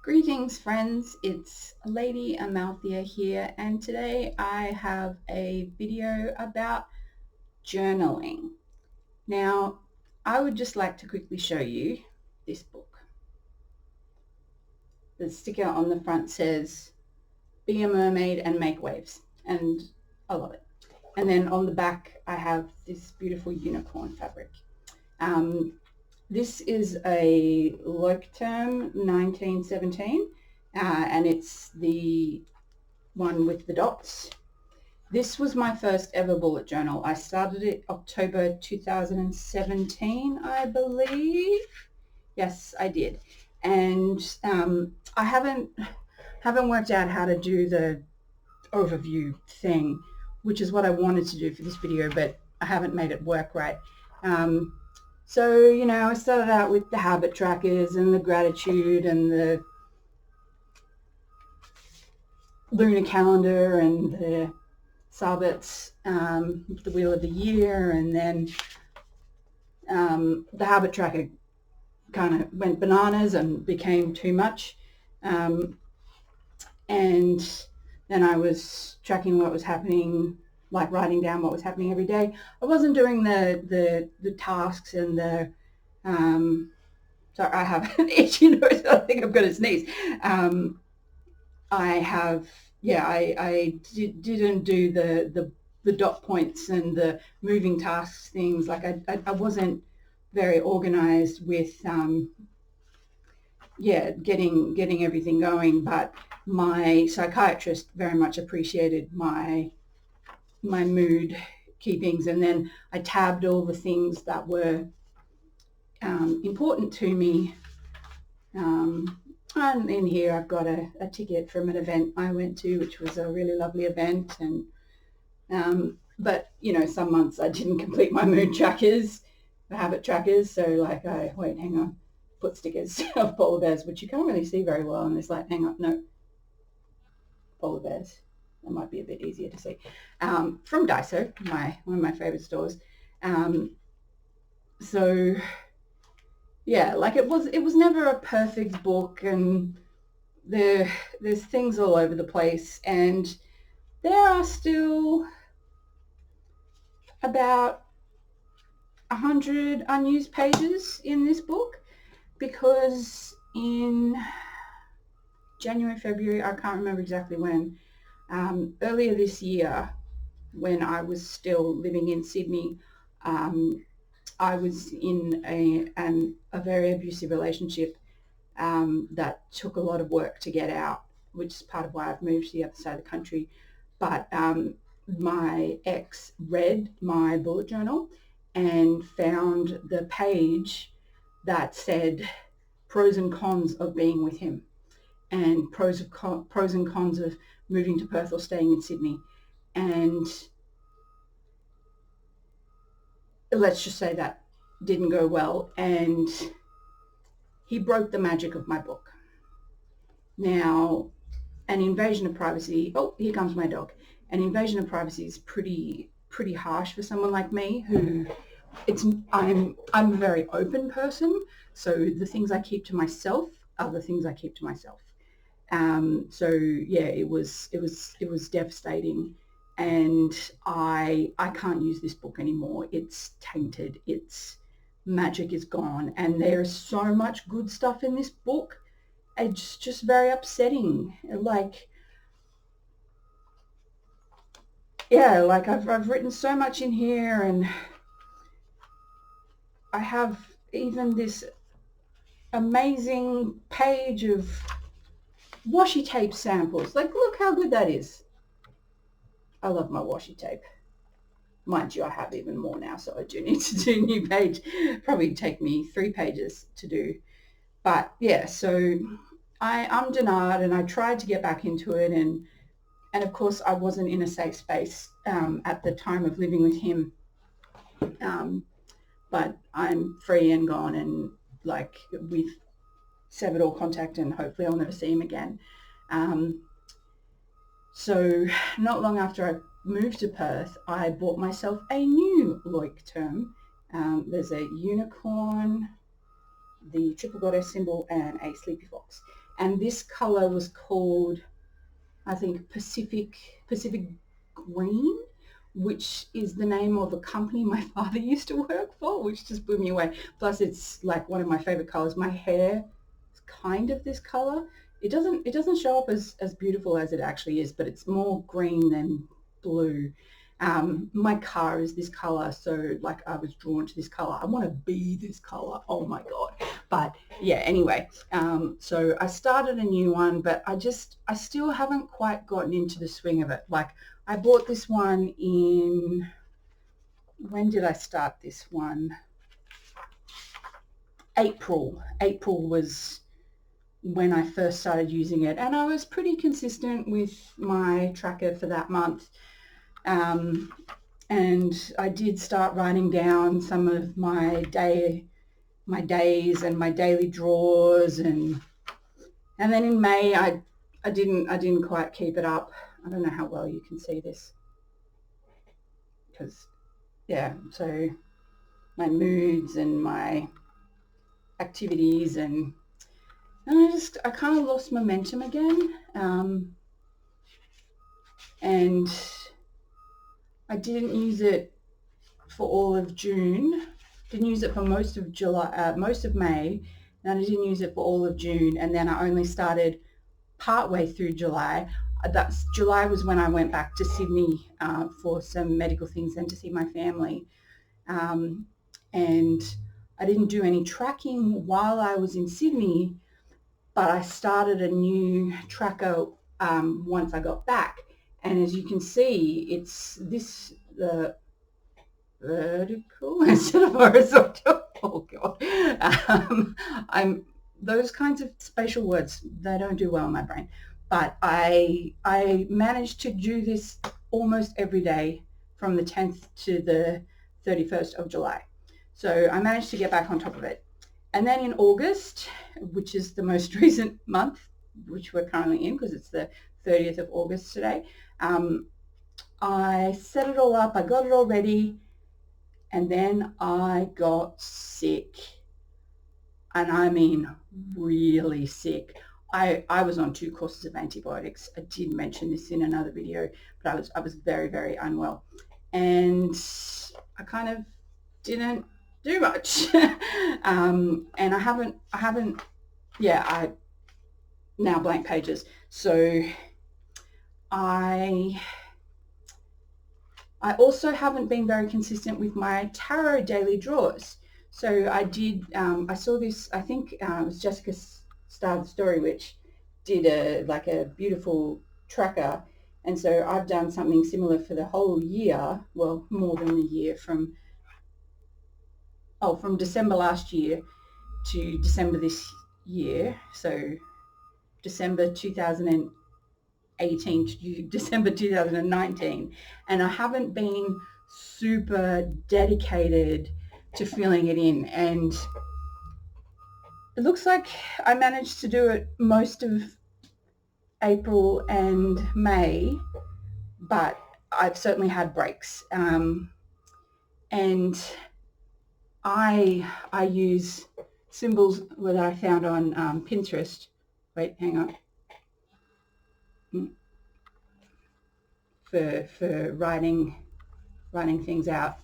Greetings friends, it's Lady Amalthea here, and today I have a video about journaling. Now, I would just like to quickly show you this book. The sticker on the front says, "Be a mermaid and make waves," and I love it. And then on the back I have this beautiful unicorn fabric. This is a Leuchtturm 1917, and it's the one with the dots. This was my first ever bullet journal. I started it October 2017, I believe. Yes, I did. And I haven't worked out how to do the overview thing, which is what I wanted to do for this video, but I haven't made it work right. So, you know, I started out with the habit trackers and the gratitude and the lunar calendar and the Sabbaths, the wheel of the year, and then the habit tracker kind of went bananas and became too much. And then I was tracking what was happening, like writing down what was happening every day. I wasn't doing the tasks and the sorry, I have an itchy nose. I think I'm going to sneeze. I didn't do the dot points and the moving tasks things. Like I wasn't very organized with getting everything going, but my psychiatrist very much appreciated my mood keepings, and then I tabbed all the things that were important to me. And in here I've got a ticket from an event I went to, which was a really lovely event, and but you know, some months I didn't complete my mood trackers, the habit trackers, so like hang on, put stickers of polar bears, which you can't really see very well, and it's like, hang on, no, polar bears, that might be a bit easier to see, from Daiso, one of my favorite stores. So yeah, like it was never a perfect book, and there's things all over the place, and there are still about 100 unused pages in this book, because in January, February, I can't remember exactly when, earlier this year, when I was still living in Sydney, I was in a very abusive relationship that took a lot of work to get out, which is part of why I've moved to the other side of the country. But my ex read my bullet journal and found the page that said pros and cons of being with him, and pros and cons of moving to Perth or staying in Sydney. And let's just say that didn't go well, and he broke the magic of my book. Now, an invasion of privacy, oh, here comes my dog. An invasion of privacy is pretty harsh for someone like me, who I'm a very open person, so the things I keep to myself are the things I keep to myself. So yeah, it was devastating, and I can't use this book anymore. It's tainted. Its magic is gone, and there's so much good stuff in this book. It's just very upsetting. Like, yeah, like I've written so much in here, and I have even this amazing page of washi tape samples. Like, look how good that is. I love my washi tape. Mind you, I have even more now, so I do need to do a new page. Probably take me 3 pages to do. But yeah, so I'm denied, and I tried to get back into it, and of course I wasn't in a safe space at the time of living with him. But I'm free and gone, and like we've severed all contact, and hopefully I'll never see him again. So not long after I moved to Perth, I bought myself a new Leuchtturm. There's a unicorn, the triple goddess symbol, and a sleepy fox. and this color was called, I think, Pacific Green, which is the name of a company my father used to work for, which just blew me away. Plus, it's like one of my favorite colors. My hair is kind of this color. It doesn't show up as beautiful as it actually is, but it's more green than blue. My car is this color, so like I was drawn to this color. I want to be this color. Oh my God. But yeah, anyway, so I started a new one, but I still haven't quite gotten into the swing of it. Like I bought this one in, when did I start this one? April. April was when I first started using it, and I was pretty consistent with my tracker for that month. And I did start writing down some of my days and my daily draws, and then in May I didn't quite keep it up. I don't know how well you can see this, because yeah, so my moods and my activities, and I kind of lost momentum again, and I didn't use it for all of June, didn't use it for most of July, most of May, and I didn't use it for all of June, and then I only started partway through July. July was when I went back to Sydney for some medical things and to see my family, and I didn't do any tracking while I was in Sydney, but I started a new tracker once I got back. And as you can see, it's this vertical instead of horizontal. Oh God. Those kinds of spatial words, they don't do well in my brain. But I managed to do this almost every day from the 10th to the 31st of July. So I managed to get back on top of it. And then in August, which is the most recent month, which we're currently in because it's the 30th of August today, I set it all up, I got it all ready, and then I got sick. And I mean really sick. I was on 2 courses of antibiotics. I did mention this in another video, but I was very, very unwell. And I kind of didn't do much. And I haven't, I now blank pages. So I also haven't been very consistent with my tarot daily draws. So I did, I saw this, I think it was Jessica Starr, the Story Witch, did a beautiful tracker. And so I've done something similar for the whole year, well, more than a year, from December last year to December this year. So December 2018 to December 2019. And I haven't been super dedicated to filling it in. And it looks like I managed to do it most of April and May, but I've certainly had breaks. And I use symbols that I found on Pinterest. Wait, hang on. For writing things out.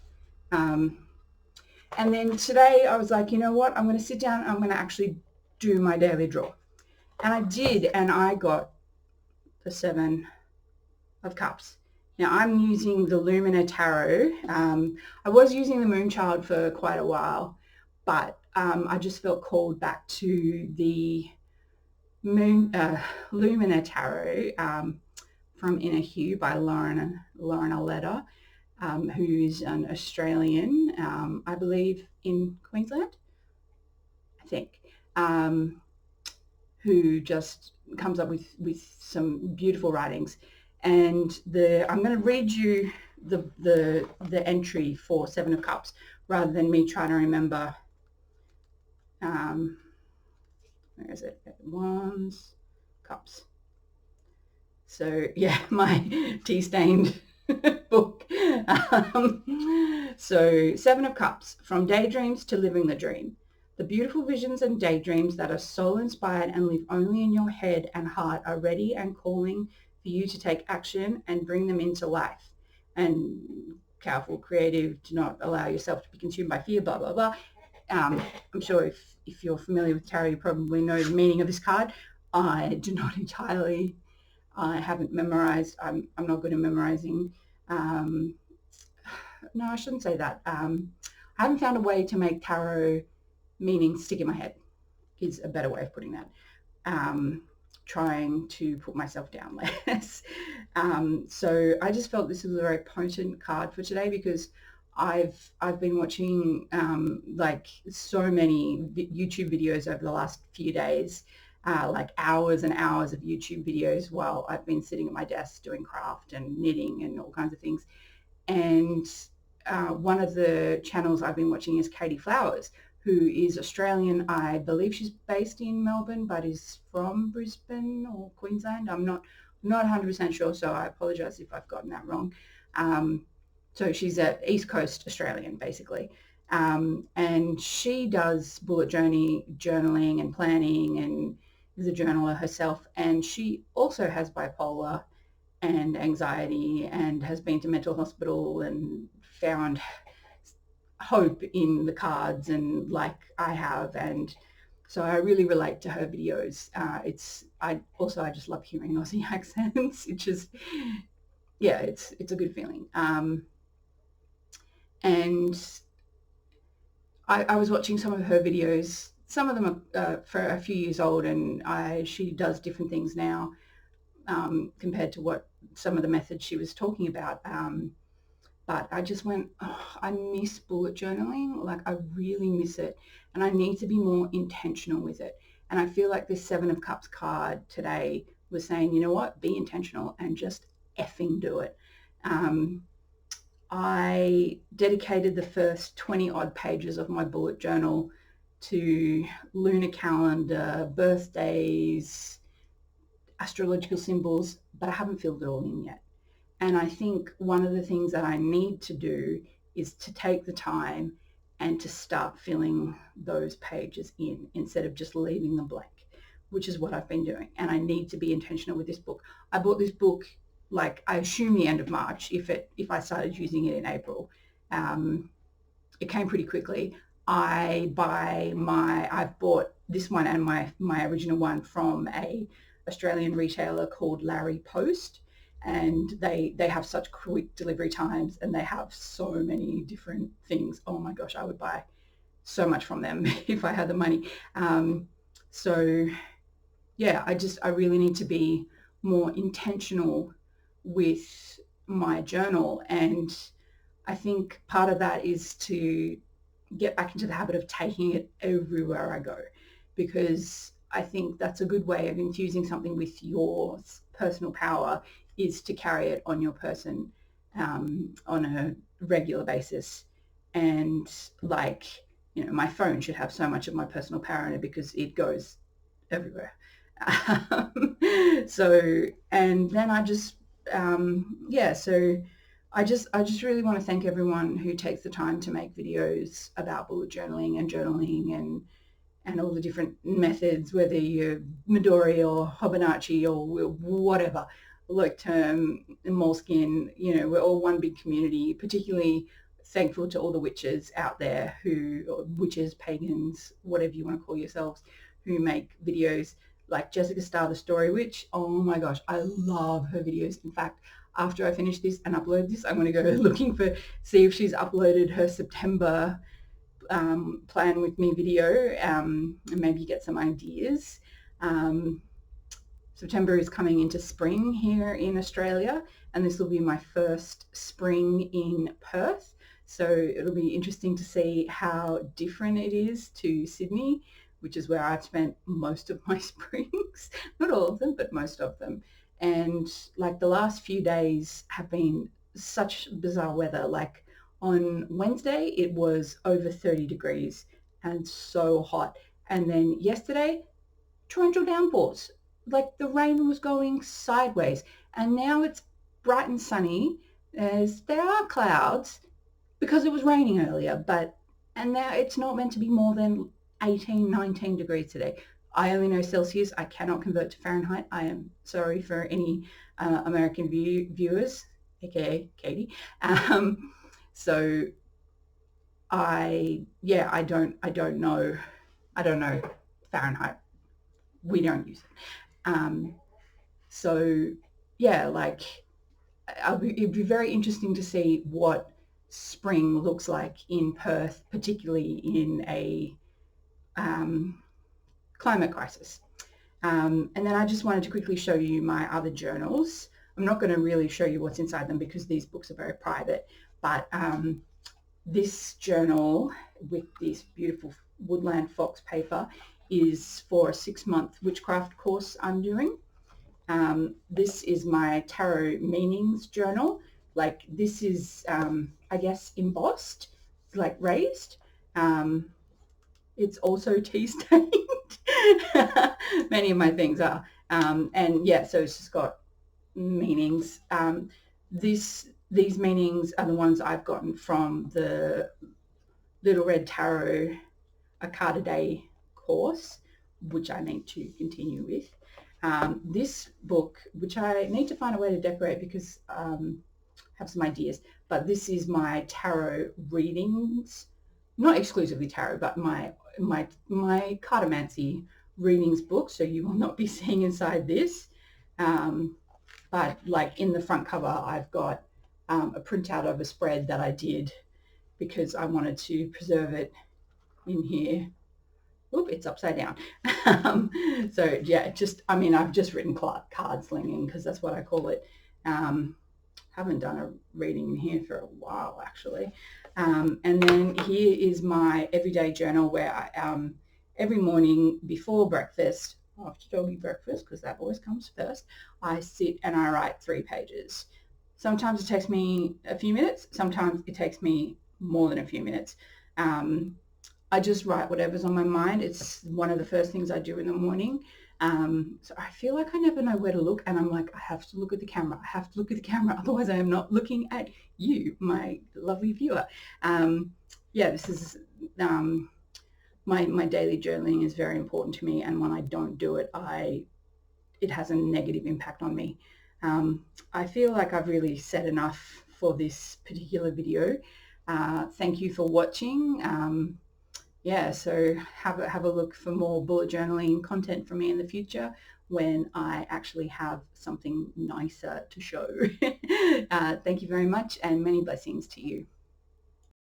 And then today I was like, you know what? I'm going to sit down and I'm going to actually do my daily draw. And I did, and I got the 7 of Cups. Now I'm using the Lumina Tarot. I was using the Moonchild for quite a while, but I just felt called back to the Lumina Tarot from Inner Hue by Lauren Aletta, who's an Australian, I believe in Queensland, I think, who just comes up with some beautiful writings. And I'm going to read you the entry for 7 of Cups rather than me trying to remember. Where is it? Wands, Cups. So yeah, my tea-stained book. So 7 of Cups, from daydreams to living the dream. The beautiful visions and daydreams that are soul inspired and live only in your head and heart are ready and calling for you to take action and bring them into life. And careful, creative, do not allow yourself to be consumed by fear, blah, blah, blah. I'm sure if you're familiar with tarot, you probably know the meaning of this card. I do not entirely. I haven't memorized. I'm not good at memorizing. Um, no, I shouldn't say that. I haven't found a way to make tarot meaning stick in my head is a better way of putting that. Um, Trying to put myself down less. So I just felt this was a very potent card for today because I've been watching like so many YouTube videos over the last few days, like hours and hours of YouTube videos while I've been sitting at my desk doing craft and knitting and all kinds of things. And one of the channels I've been watching is Katey Flowers, who is Australian. I believe she's based in Melbourne, but is from Brisbane or Queensland. I'm not 100% sure, so I apologise if I've gotten that wrong. So she's an East Coast Australian, basically. And she does bullet journaling and planning and is a journaler herself. And she also has bipolar and anxiety and has been to mental hospital and found hope in the cards and like I have. And so I really relate to her videos. I just love hearing Aussie accents. It's just, yeah, it's a good feeling. And I was watching some of her videos. Some of them are for a few years old, and she does different things now compared to what some of the methods she was talking about. But I just went, oh, I miss bullet journaling. Like I really miss it. And I need to be more intentional with it. And I feel like this Seven of Cups card today was saying, you know what, be intentional and just effing do it. I dedicated the first 20 odd pages of my bullet journal to lunar calendar, birthdays, astrological symbols, but I haven't filled it all in yet. And I think one of the things that I need to do is to take the time and to start filling those pages in instead of just leaving them blank, which is what I've been doing. And I need to be intentional with this book. I bought this book, like I assume the end of March, if I started using it in April. It came pretty quickly. I've bought this one and my original one from a Australian retailer called LarryPOST, and they have such quick delivery times and they have so many different things. Oh my gosh, I would buy so much from them if I had the money. So yeah, I really need to be more intentional with my journal. And I think part of that is to get back into the habit of taking it everywhere I go, because I think that's a good way of infusing something with your personal power is to carry it on your person on a regular basis. And like, you know, my phone should have so much of my personal power in it because it goes everywhere. So, and then so I just really want to thank everyone who takes the time to make videos about bullet journaling and all the different methods, whether you're Midori or Hobonichi or whatever, like term, Moleskine, you know, we're all one big community. Particularly thankful to all the witches out there witches, pagans, whatever you want to call yourselves, who make videos like Jessica Starr, the Story Witch. Oh my gosh, I love her videos. In fact, after I finish this and upload this, I'm going to go looking see if she's uploaded her September plan with me video and maybe get some ideas. September is coming into spring here in Australia, and this will be my first spring in Perth. So it'll be interesting to see how different it is to Sydney, which is where I've spent most of my springs. Not all of them, but most of them. And like the last few days have been such bizarre weather. Like on Wednesday, it was over 30 degrees and so hot. And then yesterday, torrential downpours. Like the rain was going sideways. And now it's bright and sunny. There are clouds because it was raining earlier, and now it's not meant to be more than 18, 19 degrees today. I only know Celsius. I cannot convert to Fahrenheit. I am sorry for any American viewers, aka Katie. So I don't know Fahrenheit. We don't use it. So yeah, like it'd be very interesting to see what spring looks like in Perth, particularly in a climate crisis. And then I just wanted to quickly show you my other journals. I'm not going to really show you what's inside them because these books are very private, but this journal with this beautiful woodland fox paper is for a 6-month witchcraft course I'm doing. This is my tarot meanings journal. Like this is, I guess, embossed, like raised. It's also tea stained. Many of my things are. And yeah, so it's just got meanings. These meanings are the ones I've gotten from the Little Red Tarot a card a day course, which I need to continue with. This book, which I need to find a way to decorate because I have some ideas, but this is my tarot readings, not exclusively tarot, but my cartomancy readings book. So you will not be seeing inside this. But like in the front cover, I've got a printout of a spread that I did because I wanted to preserve it in here. Oop, it's upside down. So yeah, I've just written card slinging because that's what I call it. Haven't done a reading in here for a while actually. And then here is my everyday journal where I, every morning before breakfast, after doggy breakfast, because that always comes first, I sit and I write 3 pages. Sometimes it takes me a few minutes. Sometimes it takes me more than a few minutes. I just write whatever's on my mind. It's one of the first things I do in the morning. So I feel like I never know where to look, and I'm like, I have to look at the camera. I have to look at the camera, otherwise I am not looking at you, my lovely viewer. Yeah, this is my daily journaling is very important to me, and when I don't do it, it has a negative impact on me. I feel like I've really said enough for this particular video. Thank you for watching. Yeah, so have a look for more bullet journaling content from me in the future when I actually have something nicer to show. Thank you very much and many blessings to you.